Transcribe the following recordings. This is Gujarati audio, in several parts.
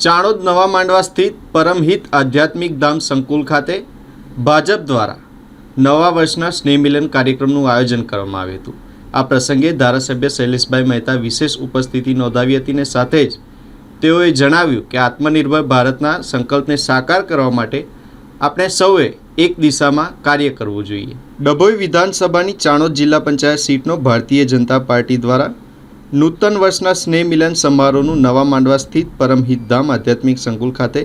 ચાણોદ નવા માંડવા સ્થિત પરમહિત આધ્યાત્મિક ધામ સંકુલ ખાતે ભાજપ દ્વારા નવા વર્ષના સ્નેહ મિલન કાર્યક્રમનું આયોજન કરવામાં આવ્યું હતું। આ પ્રસંગે ધારાસભ્ય શૈલેષભાઈ મહેતા વિશેષ ઉપસ્થિતિ નોંધાવી હતી અને સાથે જ તેઓએ જણાવ્યું કે આત્મનિર્ભર ભારતના સંકલ્પને સાકાર કરવા માટે આપણે સૌએ એક દિશામાં કાર્ય કરવું જોઈએ। ડભોઈ વિધાનસભાની ચાણોદ જિલ્લા પંચાયત સીટનો ભારતીય જનતા પાર્ટી દ્વારા નૂતન વર્ષના સ્નેહ મિલન સમારોહનું નવા માંડવા સ્થિત પરમહિત ધામ આધ્યાત્મિક સંકુલ ખાતે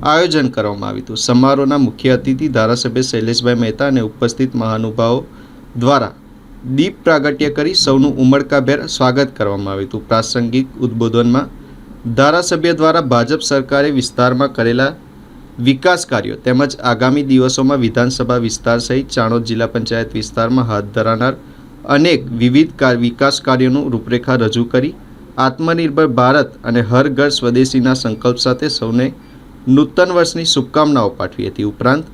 આયોજન કરવામાં આવ્યું હતું। સમારોહના મુખ્ય અતિથિ ધારાસભ્ય શૈલેષભાઈ મહેતા અને ઉપસ્થિત મહાનુભાવો દ્વારા દીપ પ્રાગટ્ય કરી સૌનું ઉમળકાભેર સ્વાગત કરવામાં આવ્યું હતું। પ્રાસંગિક ઉદ્બોધનમાં ધારાસભ્ય દ્વારા ભાજપ સરકારે વિસ્તારમાં કરેલા વિકાસ કાર્યો તેમજ આગામી દિવસોમાં વિધાનસભા વિસ્તાર સહિત ચાણોદ જિલ્લા પંચાયત વિસ્તારમાં હાથ ધરાનાર અનેક વિવિધ વિકાસ કાર્યોનું રૂપરેખા રજૂ કરી આત્મનિર્ભર ભારત અને હર ઘર સ્વદેશીના સંકલ્પ સાથે સૌને નૂતન વર્ષની શુભકામનાઓ પાઠવી હતી। ઉપરાંત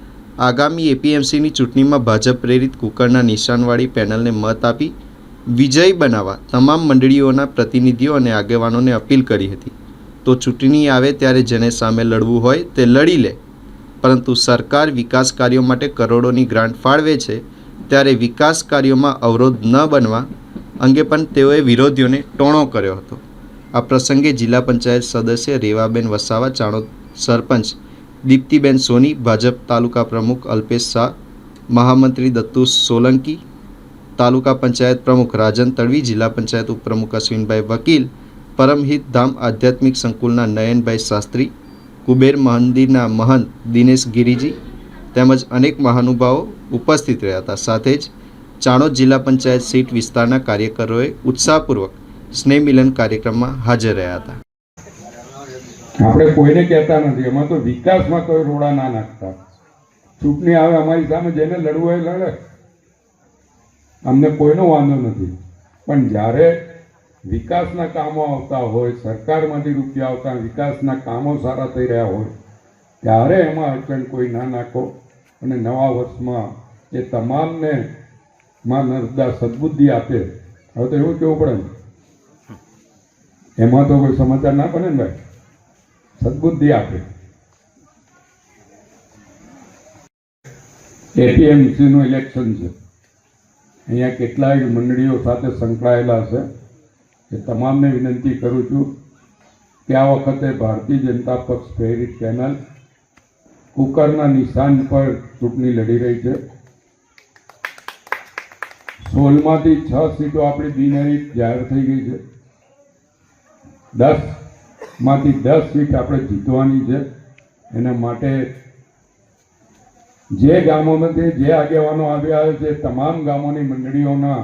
આગામી એપીએમસીની ચૂંટણીમાં ભાજપ પ્રેરિત કુકરના નિશાનવાળી પેનલને મત આપી વિજયી બનાવવા તમામ મંડળીઓના પ્રતિનિધિઓ અને આગેવાનોને અપીલ કરી હતી। તો ચૂંટણી આવે ત્યારે જેને સામે લડવું હોય તે લડી લે, પરંતુ સરકાર વિકાસ કાર્યો માટે કરોડોની ગ્રાન્ટ ફાળવે છે ત્યારે વિકાસ કાર્યોમાં અવરોધ ન બનવા અંગે પણ તેઓએ વિરોધીઓને ટોણો કર્યો હતો। આ પ્રસંગે જિલ્લા પંચાયત સદસ્ય રેવાબેન વસાવા, ચાણોદ સરપંચ દીપ્તિબેન સોની, ભાજપ તાલુકા પ્રમુખ અલ્પેશ શાહ, મહામંત્રી દત્તુ સોલંકી, તાલુકા પંચાયત પ્રમુખ રાજન તડવી, જિલ્લા પંચાયત ઉપપ્રમુખ અશ્વિનભાઈ વકીલ, પરમહિત ધામ આધ્યાત્મિક સંકુલના નયનભાઈ શાસ્ત્રી, કુબેર મંદિરના મહંત દિનેશ ગિરિજી તેમજ અનેક મહાનુભાવો ઉપસ્થિત રહ્યા હતા। સાથે જ ચાણોદ જિલ્લા પંચાયત સીટ વિસ્તારના કાર્યકરોએ ઉત્સાહપૂર્વક સ્નેહ મિલન કાર્યક્રમમાં હાજર રહ્યા હતા। આપણે કોઈને કહેતા નથી, એમાં તો વિકાસમાં કોઈ રોડા ના નાખતા। ચૂંટણી આવે અમારી સામે જેને લડવું હોય લડે, અમને કોઈનો વાંધો નથી, પણ જ્યારે વિકાસના કામો આવતા હોય, સરકારમાંથી રૂપિયા આવતા, વિકાસના કામો સારા થઈ રહ્યા હોય ત્યારે એમાં અડચણ કોઈ ના નાખો। અને નવા વર્ષમાં એ તમામને માં નર્મદા સદબુદ્ધિ આપે। હવે તો એવું કેવું પડે ને, એમાં તો કોઈ સમાચાર ના બને ને ભાઈ, સદબુદ્ધિ આપે। એપીએમસીનું ઇલેક્શન છે, અહીંયા કેટલાય મંડળીઓ સાથે સંકળાયેલા છે। એ તમામને વિનંતી કરું છું કે આ વખતે ભારતીય જનતા પક્ષ પ્રેરિત પેનલ કુકરના નિશાન પર ચૂંટણી લડી રહી છે। 16માંથી 6 સીટો આપણી બિનહરીફ જાહેર થઈ ગઈ છે। 10માંથી 10 સીટ આપણે જીતવાની છે। એના માટે જે ગામોમાંથી જે આગેવાનો આવ્યા છે તમામ ગામોની મંડળીઓના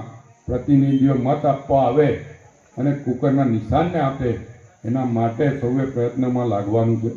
પ્રતિનિધિઓ મત આપવા આવે અને કુકરના નિશાનને આપે, એના માટે સૌએ પ્રયત્નમાં લાગવાનું છે।